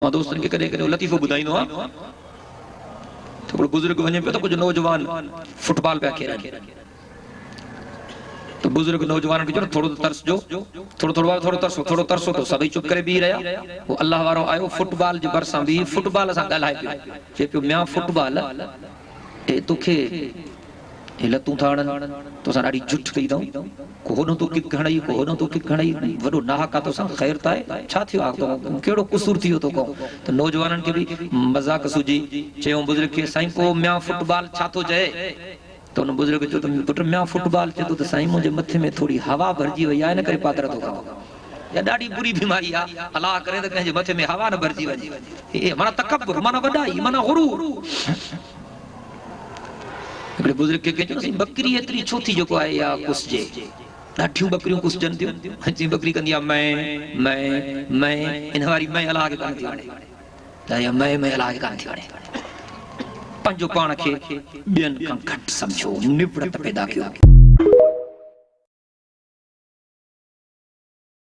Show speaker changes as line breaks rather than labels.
मां दोस्तन के कदे कदे लतीफ़ो बुधाइंदो आ तो बुजुर्ग वने पे तो कुछ नौजवान फुटबॉल पे खेलन तो बुजुर्ग नौजवान के थोड़ो तरस जो थोड़ो तरसो तो सभी चुप करे भी रहा वो अल्लाह वारो आयो फुटबॉल जे बरसा भी फुटबॉल सा गलाए पे पे म्या फुटबॉल ए तोखे ए लतू थाणन तो सा डाडी झुठ कई दऊ कोनो तो किक घणाई कोनो तो किक घणाई वडो नाहका तो सा खैर ताए छा थियो आ तो केड़ो कुसूर थियो तो को तो नौजवानन के भी मजाक सुजी चयो बुजुर्ग के साईं को म्या फुटबॉल छा तो जाए तो उन बुजुर्ग जो तो पुट म्या फुटबॉल चे तो साईं मुझे मथे में थोड़ी हवा भरजी वई आ न करे पात्र तो खाओ या डाडी बुरी बीमारी आ अल्लाह करे तो कहे मथे में हवा न भरजी वई ए माना तकब्बुर माना वडाई माना गुरूर एकड़े बुजुर्ग के कहे बकरी एतरी छोथी जो को आए या कुछ जे डाठियूं बकरियूं कुछ जन थियूं जी बकरी कंदी आ मैं इन वारी मैं अल्लाह के कान थी वणे या मैं अल्लाह के कान थी वणे पंजो पाण खे ॿियनि खां घटि सम्झो निवड़त पैदा कयो